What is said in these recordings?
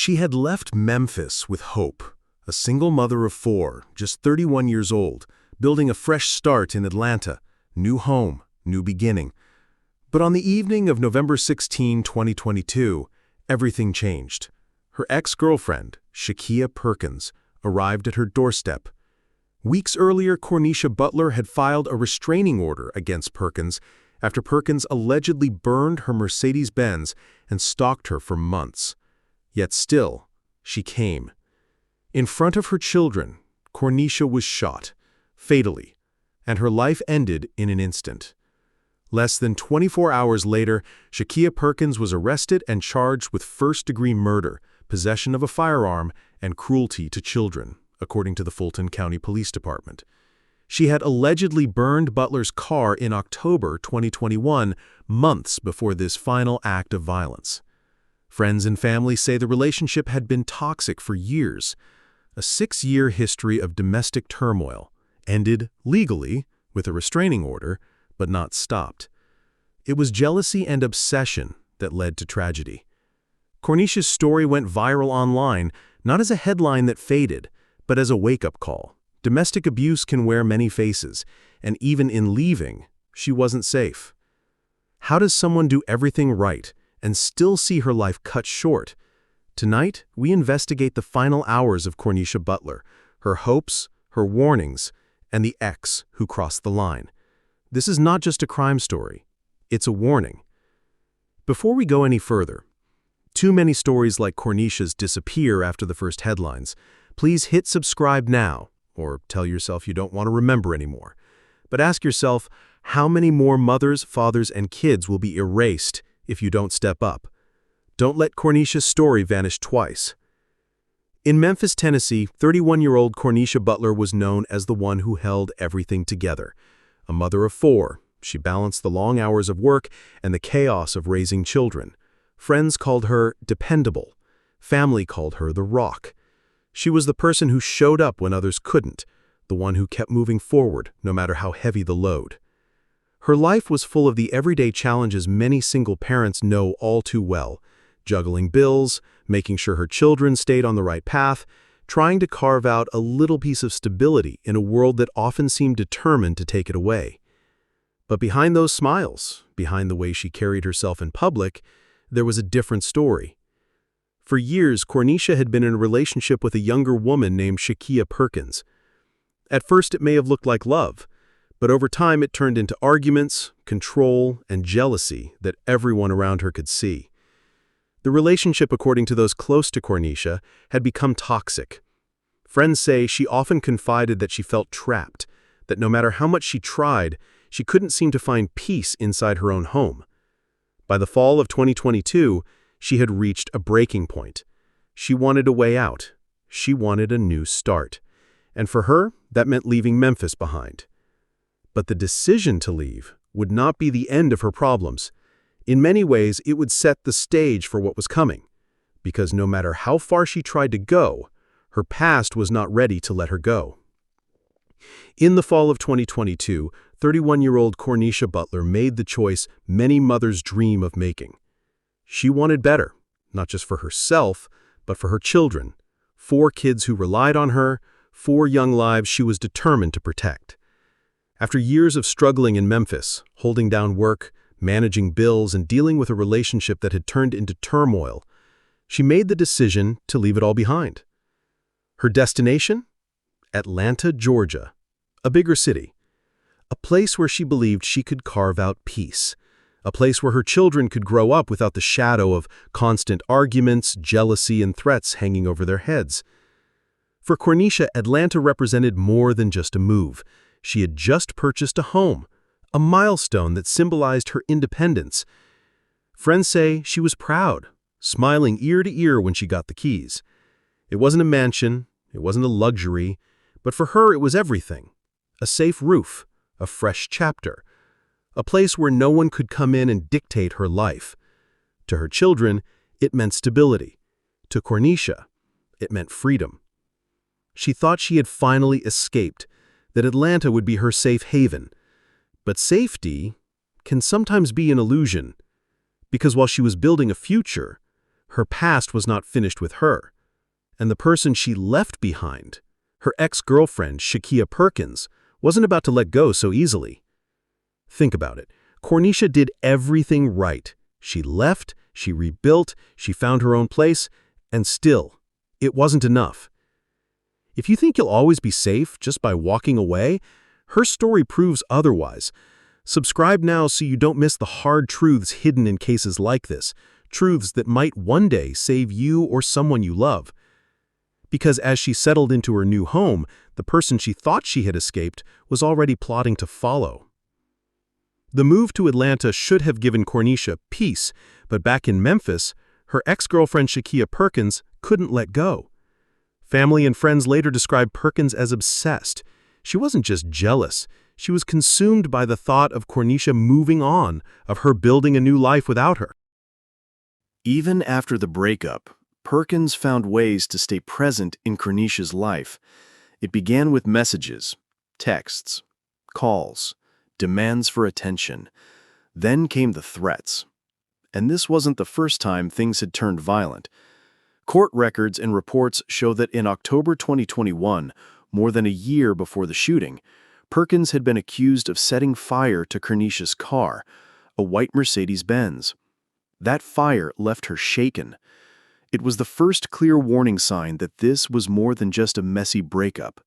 She had left Memphis with hope, a single mother of 4, just 31 years old, building a fresh start in Atlanta, new home, new beginning. But on the evening of November 16, 2022, everything changed. Her ex-girlfriend, Shakia Perkins, arrived at her doorstep. Weeks earlier, Cornisha Butler had filed a restraining order against Perkins after Perkins allegedly burned her Mercedes-Benz and stalked her for months. Yet still, she came. In front of her children, Cornisha was shot, fatally, and her life ended in an instant. Less than 24 hours later, Shakia Perkins was arrested and charged with first-degree murder, possession of a firearm, and cruelty to children, according to the Fulton County Police Department. She had allegedly burned Butler's car in October 2021, months before this final act of violence. Friends and family say the relationship had been toxic for years. A 6-year history of domestic turmoil, ended legally with a restraining order, but not stopped. It was jealousy and obsession that led to tragedy. Cornisha's story went viral online, not as a headline that faded, but as a wake-up call. Domestic abuse can wear many faces, and even in leaving, she wasn't safe. How does someone do everything right and still see her life cut short? Tonight, we investigate the final hours of Cornisha Butler, her hopes, her warnings, and the ex who crossed the line. This is not just a crime story. It's a warning. Before we go any further, too many stories like Cornisha's disappear after the first headlines. Please hit subscribe now, or tell yourself you don't want to remember anymore. But ask yourself, how many more mothers, fathers, and kids will be erased if you don't step up? Don't let Cornisha's story vanish twice. In Memphis, Tennessee, 31-year-old Cornisha Butler was known as the one who held everything together. A mother of 4, she balanced the long hours of work and the chaos of raising children. Friends called her dependable. Family called her the rock. She was the person who showed up when others couldn't, the one who kept moving forward no matter how heavy the load. Her life was full of the everyday challenges many single parents know all too well: juggling bills, making sure her children stayed on the right path, trying to carve out a little piece of stability in a world that often seemed determined to take it away. But behind those smiles, behind the way she carried herself in public, there was a different story. For years, Cornisha had been in a relationship with a younger woman named Shakia Perkins. At first, it may have looked like love, but over time it turned into arguments, control, and jealousy that everyone around her could see. The relationship, according to those close to Cornisha, had become toxic. Friends say she often confided that she felt trapped, that no matter how much she tried, she couldn't seem to find peace inside her own home. By the fall of 2022, she had reached a breaking point. She wanted a way out. She wanted a new start. And for her, that meant leaving Memphis behind. But the decision to leave would not be the end of her problems. In many ways, it would set the stage for what was coming. Because no matter how far she tried to go, her past was not ready to let her go. In the fall of 2022, 31-year-old Cornisha Butler made the choice many mothers dream of making. She wanted better, not just for herself, but for her children. 4 kids who relied on her, 4 young lives she was determined to protect. After years of struggling in Memphis, holding down work, managing bills, and dealing with a relationship that had turned into turmoil, she made the decision to leave it all behind. Her destination? Atlanta, Georgia, a bigger city. A place where she believed she could carve out peace. A place where her children could grow up without the shadow of constant arguments, jealousy, and threats hanging over their heads. For Cornisha, Atlanta represented more than just a move. She had just purchased a home, a milestone that symbolized her independence. Friends say she was proud, smiling ear to ear when she got the keys. It wasn't a mansion, it wasn't a luxury, but for her it was everything. A safe roof, a fresh chapter, a place where no one could come in and dictate her life. To her children, it meant stability. To Cornisha, it meant freedom. She thought she had finally escaped, that Atlanta would be her safe haven. But safety can sometimes be an illusion, because while she was building a future, her past was not finished with her. And the person she left behind, her ex-girlfriend, Shakia Perkins, wasn't about to let go so easily. Think about it. Cornisha did everything right. She left, she rebuilt, she found her own place, and still, it wasn't enough. If you think you'll always be safe just by walking away, her story proves otherwise. Subscribe now so you don't miss the hard truths hidden in cases like this, truths that might one day save you or someone you love. Because as she settled into her new home, the person she thought she had escaped was already plotting to follow. The move to Atlanta should have given Cornisha peace, but back in Memphis, her ex-girlfriend Shakia Perkins couldn't let go. Family and friends later described Perkins as obsessed. She wasn't just jealous. She was consumed by the thought of Cornisha moving on, of her building a new life without her. Even after the breakup, Perkins found ways to stay present in Cornisha's life. It began with messages, texts, calls, demands for attention. Then came the threats. And this wasn't the first time things had turned violent. Court records and reports show that in October 2021, more than a year before the shooting, Perkins had been accused of setting fire to Cornisha's car, a white Mercedes-Benz. That fire left her shaken. It was the first clear warning sign that this was more than just a messy breakup.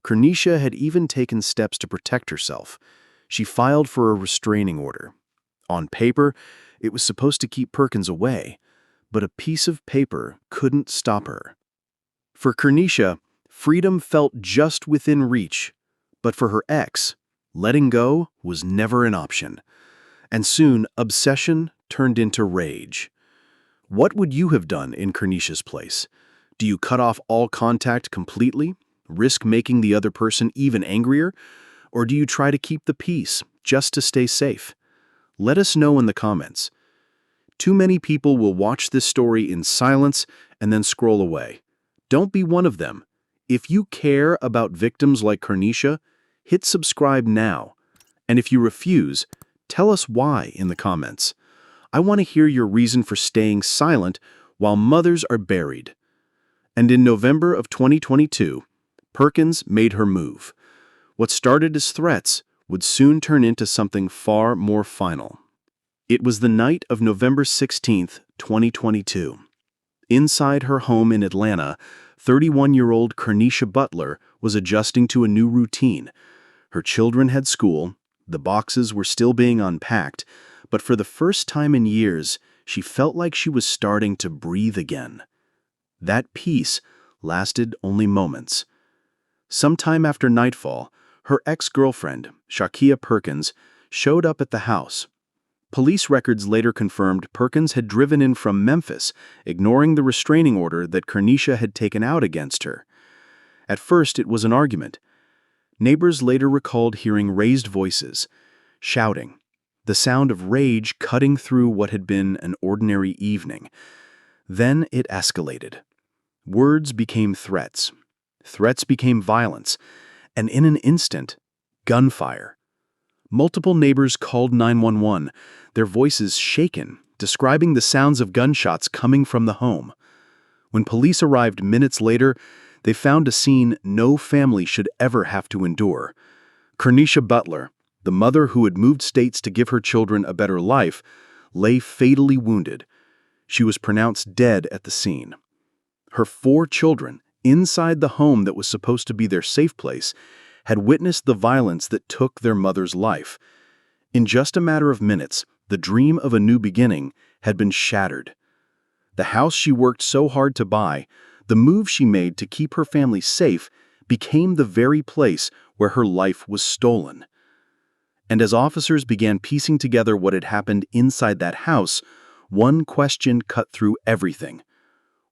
Cornisha had even taken steps to protect herself. She filed for a restraining order. On paper, it was supposed to keep Perkins away, but a piece of paper couldn't stop her. For Cornisha, freedom felt just within reach, but for her ex, letting go was never an option. And soon, obsession turned into rage. What would you have done in Cornisha's place? Do you cut off all contact completely, risk making the other person even angrier, or do you try to keep the peace just to stay safe? Let us know in the comments. Too many people will watch this story in silence and then scroll away. Don't be one of them. If you care about victims like Cornisha, hit subscribe now. And if you refuse, tell us why in the comments. I want to hear your reason for staying silent while mothers are buried. And in November of 2022, Perkins made her move. What started as threats would soon turn into something far more final. It was the night of November 16, 2022. Inside her home in Atlanta, 31-year-old Cornisha Butler was adjusting to a new routine. Her children had school, the boxes were still being unpacked, but for the first time in years, she felt like she was starting to breathe again. That peace lasted only moments. Sometime after nightfall, her ex-girlfriend, Shakia Perkins, showed up at the house. Police records later confirmed Perkins had driven in from Memphis, ignoring the restraining order that Cornisha had taken out against her. At first, it was an argument. Neighbors later recalled hearing raised voices, shouting, the sound of rage cutting through what had been an ordinary evening. Then it escalated. Words became threats. Threats became violence. And in an instant, gunfire. Multiple neighbors called 911, their voices shaken, describing the sounds of gunshots coming from the home. When police arrived minutes later, they found a scene no family should ever have to endure. Cornisha Butler, the mother who had moved states to give her children a better life, lay fatally wounded. She was pronounced dead at the scene. Her 4 children, inside the home that was supposed to be their safe place, had witnessed the violence that took their mother's life. In just a matter of minutes, the dream of a new beginning had been shattered. The house she worked so hard to buy, the move she made to keep her family safe, became the very place where her life was stolen. And as officers began piecing together what had happened inside that house, one question cut through everything.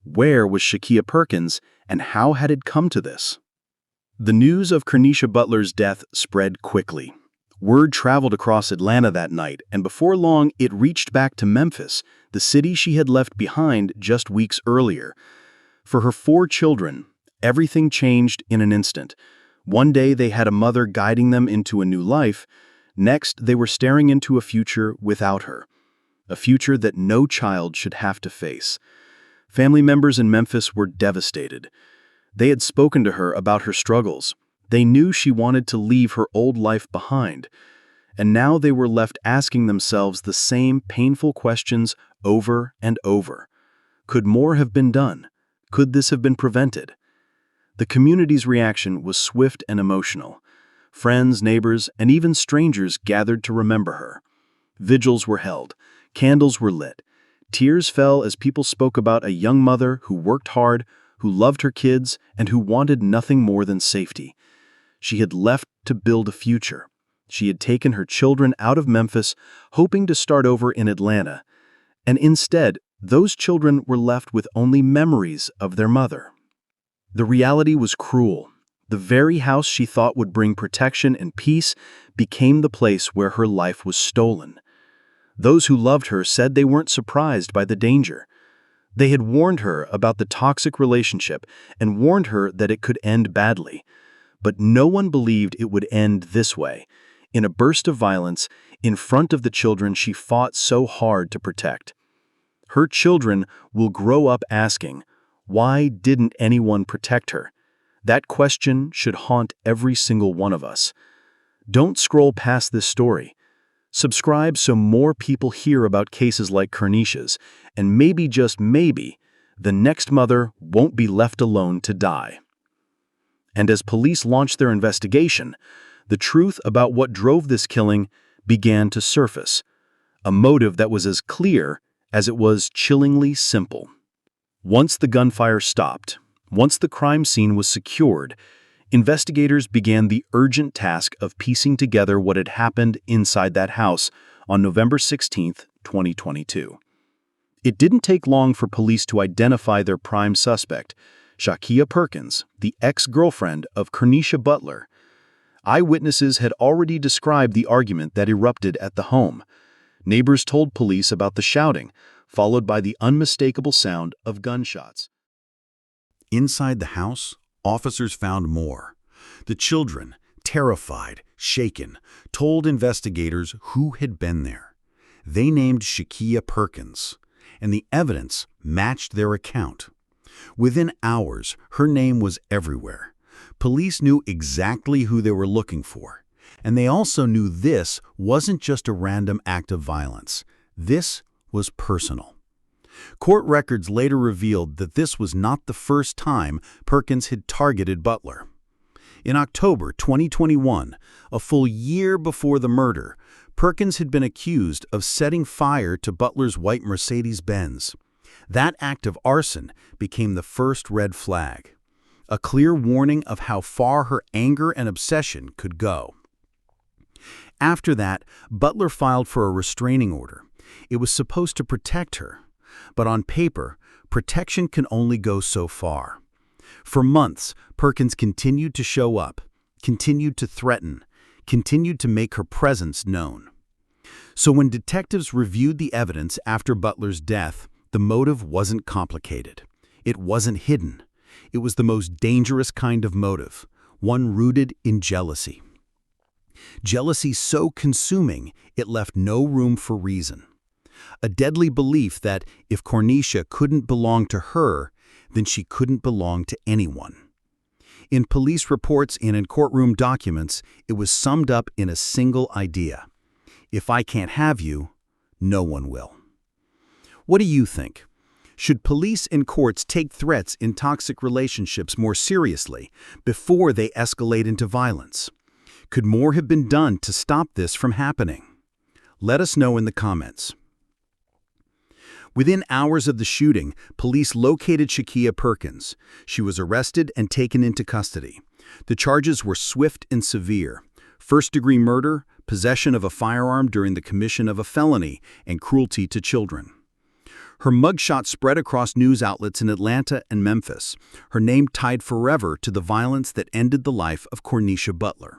Where was Shakia Perkins, and how had it come to this? The news of Cornisha Butler's death spread quickly. Word traveled across Atlanta that night, and before long it reached back to Memphis, the city she had left behind just weeks earlier. For her 4 children, everything changed in an instant. One day they had a mother guiding them into a new life. Next, they were staring into a future without her. a future that no child should have to face. Family members in Memphis were devastated. They had spoken to her about her struggles. They knew she wanted to leave her old life behind. And now they were left asking themselves the same painful questions over and over. Could more have been done? Could this have been prevented? The community's reaction was swift and emotional. Friends, neighbors, and even strangers gathered to remember her. Vigils were held. Candles were lit. Tears fell as people spoke about a young mother who worked hard, who loved her kids, and who wanted nothing more than safety. She had left to build a future. She had taken her children out of Memphis, hoping to start over in Atlanta. And instead, those children were left with only memories of their mother. The reality was cruel. The very house she thought would bring protection and peace became the place where her life was stolen. Those who loved her said they weren't surprised by the danger. They had warned her about the toxic relationship and warned her that it could end badly. But no one believed it would end this way, in a burst of violence, in front of the children she fought so hard to protect. Her children will grow up asking, why didn't anyone protect her? That question should haunt every single one of us. Don't scroll past this story. Subscribe so more people hear about cases like Cornisha's, and maybe, just maybe, the next mother won't be left alone to die. And as police launched their investigation, the truth about what drove this killing began to surface, a motive that was as clear as it was chillingly simple. Once the gunfire stopped, once the crime scene was secured, investigators began the urgent task of piecing together what had happened inside that house on November 16, 2022. It didn't take long for police to identify their prime suspect, Shakia Perkins, the ex-girlfriend of Cornisha Butler. Eyewitnesses had already described the argument that erupted at the home. Neighbors told police about the shouting, followed by the unmistakable sound of gunshots. Inside the house, officers found more. The children, terrified, shaken, told investigators who had been there. They named Shakia Perkins, and the evidence matched their account. Within hours, her name was everywhere. Police knew exactly who they were looking for, and they also knew this wasn't just a random act of violence. This was personal. Court records later revealed that this was not the first time Perkins had targeted Butler. In October 2021, a full year before the murder, Perkins had been accused of setting fire to Butler's white Mercedes-Benz. That act of arson became the first red flag, a clear warning of how far her anger and obsession could go. After that, Butler filed for a restraining order. It was supposed to protect her, but on paper, protection can only go so far. For months, Perkins continued to show up, continued to threaten, continued to make her presence known. So when detectives reviewed the evidence after Butler's death, the motive wasn't complicated. It wasn't hidden. It was the most dangerous kind of motive, one rooted in jealousy. Jealousy so consuming, it left no room for reason. A deadly belief that if Cornisha couldn't belong to her, then she couldn't belong to anyone. In police reports and in courtroom documents, it was summed up in a single idea. If I can't have you, no one will. What do you think? Should police and courts take threats in toxic relationships more seriously before they escalate into violence? Could more have been done to stop this from happening? Let us know in the comments. Within hours of the shooting, police located Shakia Perkins. She was arrested and taken into custody. The charges were swift and severe: first-degree murder, possession of a firearm during the commission of a felony, and cruelty to children. Her mugshot spread across news outlets in Atlanta and Memphis, her name tied forever to the violence that ended the life of Cornisha Butler.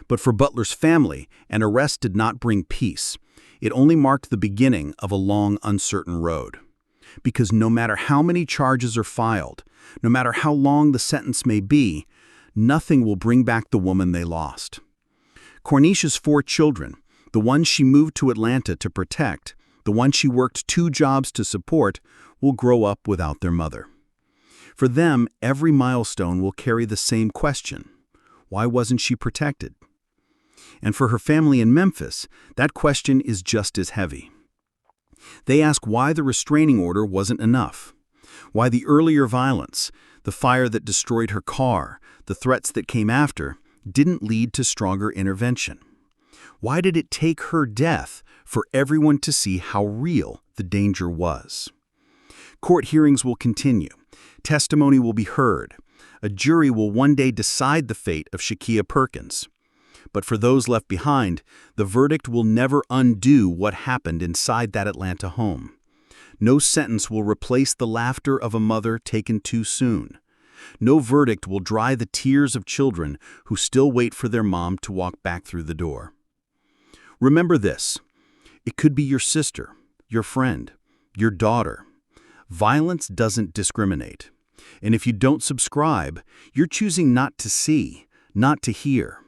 But for Butler's family, an arrest did not bring peace. It only marked the beginning of a long, uncertain road. Because no matter how many charges are filed, no matter how long the sentence may be, nothing will bring back the woman they lost. Cornisha's 4 children, the ones she moved to Atlanta to protect, The ones she worked 2 jobs to support will grow up without their mother. For them, every milestone will carry the same question: why wasn't she protected? And for her family in Memphis, that question is just as heavy. They ask why the restraining order wasn't enough, why the earlier violence, the fire that destroyed her car, the threats that came after, didn't lead to stronger intervention. Why did it take her death for everyone to see how real the danger was? Court hearings will continue. Testimony will be heard. A jury will one day decide the fate of Shakia Perkins. But for those left behind, the verdict will never undo what happened inside that Atlanta home. No sentence will replace the laughter of a mother taken too soon. No verdict will dry the tears of children who still wait for their mom to walk back through the door. Remember this: it could be your sister, your friend, your daughter. Violence doesn't discriminate. And if you don't subscribe, you're choosing not to see, not to hear.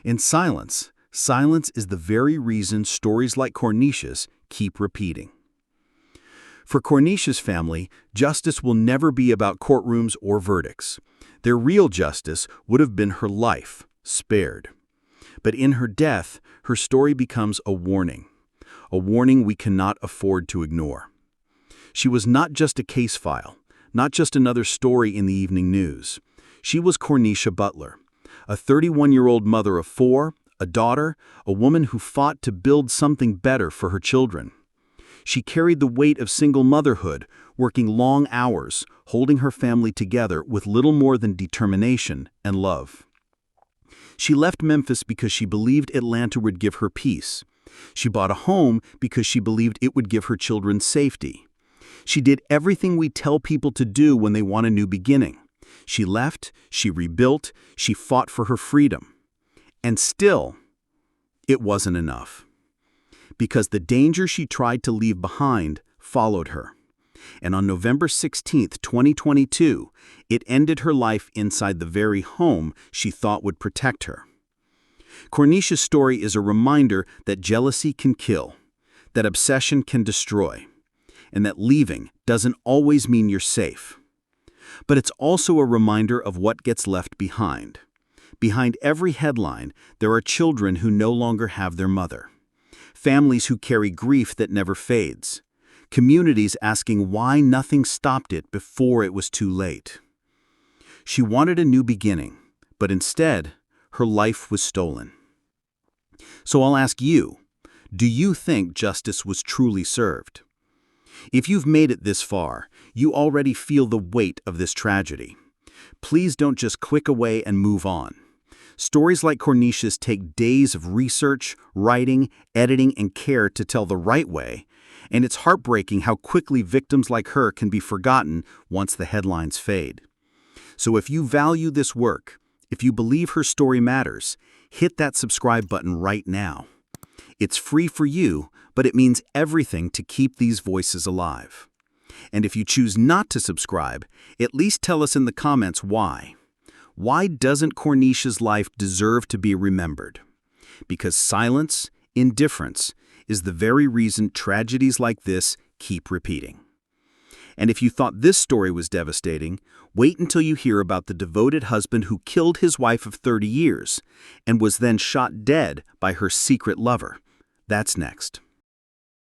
In silence, silence is the very reason stories like Cornisha's keep repeating. For Cornisha's family, justice will never be about courtrooms or verdicts. Their real justice would have been her life, spared. But in her death, her story becomes a warning we cannot afford to ignore. She was not just a case file, not just another story in the evening news. She was Cornisha Butler, a 31-year-old mother of 4, a daughter, a woman who fought to build something better for her children. She carried the weight of single motherhood, working long hours, holding her family together with little more than determination and love. She left Memphis because she believed Atlanta would give her peace. She bought a home because she believed it would give her children safety. She did everything we tell people to do when they want a new beginning. She left, she rebuilt, she fought for her freedom. And still, it wasn't enough. Because the danger she tried to leave behind followed her. And on November 16, 2022, it ended her life inside the very home she thought would protect her. Cornisha's story is a reminder that jealousy can kill, that obsession can destroy, and that leaving doesn't always mean you're safe. But it's also a reminder of what gets left behind. Behind every headline, there are children who no longer have their mother. Families who carry grief that never fades. Communities asking why nothing stopped it before it was too late. She wanted a new beginning, but instead, her life was stolen. So I'll ask you, do you think justice was truly served? If you've made it this far, you already feel the weight of this tragedy. Please don't just click away and move on. Stories like Cornisha's take days of research, writing, editing, and care to tell the right way, and it's heartbreaking how quickly victims like her can be forgotten once the headlines fade. So if you value this work, if you believe her story matters, hit that subscribe button right now. It's free for you, but it means everything to keep these voices alive. And if you choose not to subscribe, at least tell us in the comments why. Why doesn't Cornisha's life deserve to be remembered? Because silence, indifference, is the very reason tragedies like this keep repeating. And if you thought this story was devastating, wait until you hear about the devoted husband who killed his wife of 30 years and was then shot dead by her secret lover. That's next.